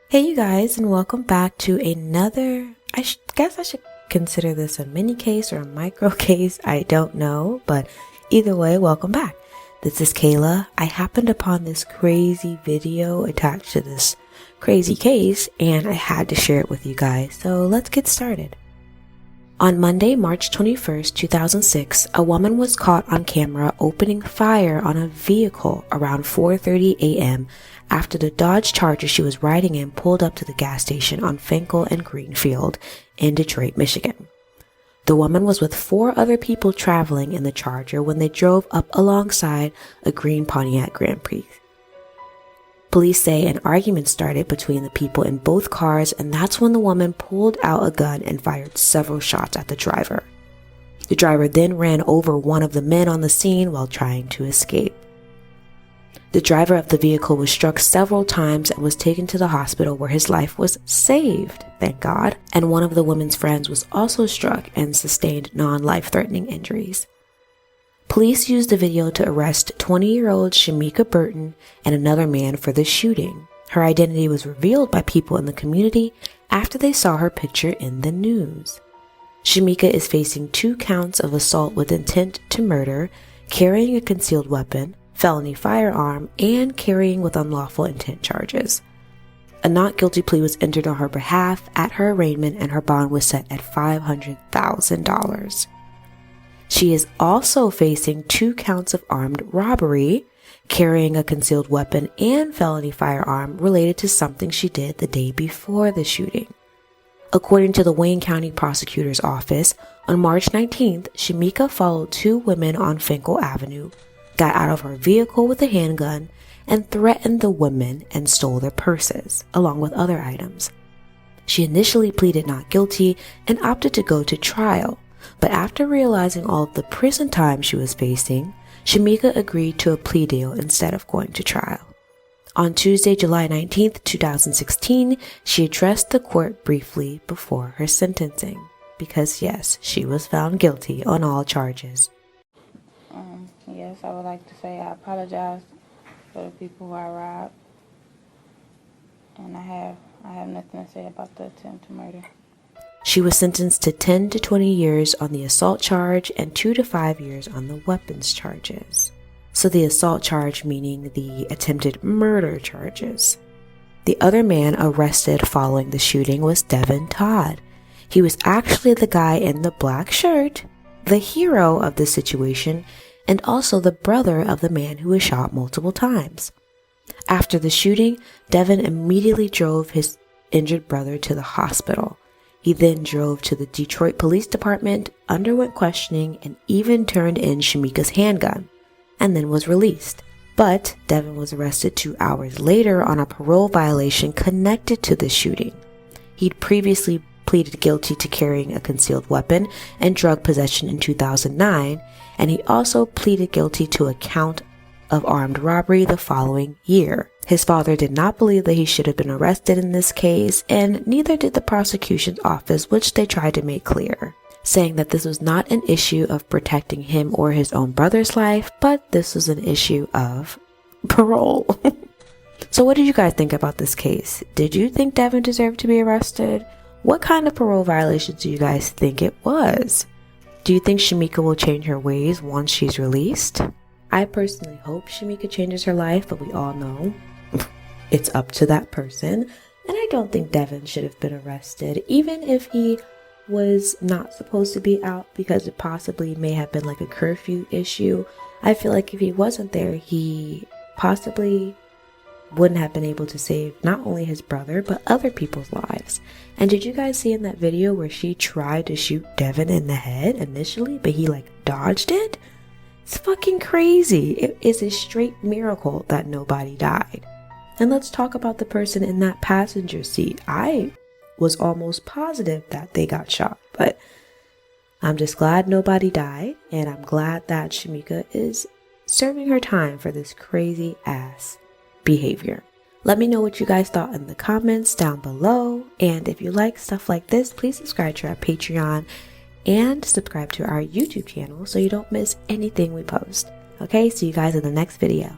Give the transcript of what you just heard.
Hey you guys, and welcome back to another, guess I should consider this a mini case or a micro case, I don't know, but either way, welcome back. This is Kayla. I happened upon this crazy video attached to this crazy case and I had to share it with you guys, so let's get started. On Monday, March 21st, 2006, a woman was caught on camera opening fire on a vehicle around 4:30 a.m. after the Dodge Charger she was riding in pulled up to the gas station on Finkel and Greenfield in Detroit, Michigan. The woman was with 4 other people traveling in the Charger when they drove up alongside a green Pontiac Grand Prix. Police say an argument started between the people in both cars, and that's when the woman pulled out a gun and fired several shots at the driver. The driver then ran over one of the men on the scene while trying to escape. The driver of the vehicle was struck several times and was taken to the hospital where his life was saved, thank God, and one of the woman's friends was also struck and sustained non-life-threatening injuries. Police used the video to arrest 20-year-old Shamika Burton and another man for the shooting. Her identity was revealed by people in the community after they saw her picture in the news. Shamika is facing 2 counts of assault with intent to murder, carrying a concealed weapon, felony firearm, and carrying with unlawful intent charges. A not guilty plea was entered on her behalf at her arraignment, and her bond was set at $500,000. She is also facing 2 counts of armed robbery, carrying a concealed weapon, and felony firearm related to something she did the day before the shooting. According to the Wayne County Prosecutor's Office, on March 19th, Shamika followed 2 women on Finkel Avenue, got out of her vehicle with a handgun, and threatened the women and stole their purses, along with other items. She initially pleaded not guilty and opted to go to trial, but after realizing all of the prison time she was facing, Shamika agreed to a plea deal instead of going to trial. On Tuesday, July 19th, 2016, she addressed the court briefly before her sentencing, because yes, she was found guilty on all charges. Yes, I would like to say I apologize for the people who I robbed, and I have nothing to say about the attempt to murder. She was sentenced to 10 to 20 years on the assault charge and 2 to 5 years on the weapons charges. So the assault charge meaning the attempted murder charges. The other man arrested following the shooting was Devin Todd. He was actually the guy in the black shirt, the hero of the situation, and also the brother of the man who was shot multiple times. After the shooting, Devin immediately drove his injured brother to the hospital. He then drove to the Detroit Police Department, underwent questioning, and even turned in Shamika's handgun, and then was released. But Devin was arrested 2 hours later on a parole violation connected to the shooting. He'd previously pleaded guilty to carrying a concealed weapon and drug possession in 2009, and he also pleaded guilty to a count of armed robbery the following year. His father did not believe that he should have been arrested in this case, and neither did the prosecution's office, which they tried to make clear, saying that this was not an issue of protecting him or his own brother's life, but this was an issue of parole. So what did you guys think about this case? Did you think Devin deserved to be arrested? What kind of parole violations do you guys think it was? Do you think Shamika will change her ways once she's released? I personally hope Shamika changes her life, but we all know it's up to that person. And I don't think Devin should have been arrested, even if he was not supposed to be out, because it possibly may have been like a curfew issue. I feel like if he wasn't there, he possibly wouldn't have been able to save not only his brother, but other people's lives. And did you guys see in that video where she tried to shoot Devin in the head initially, but he like dodged it? It's fucking crazy. It is a straight miracle that nobody died. And let's talk about the person in that passenger seat. I was almost positive that they got shot, but I'm just glad nobody died, and I'm glad that Shamika is serving her time for this crazy ass behavior. Let me know what you guys thought in the comments down below, and if you like stuff like this, please subscribe to our Patreon and subscribe to our YouTube channel so you don't miss anything we post. Okay, see you guys in the next video.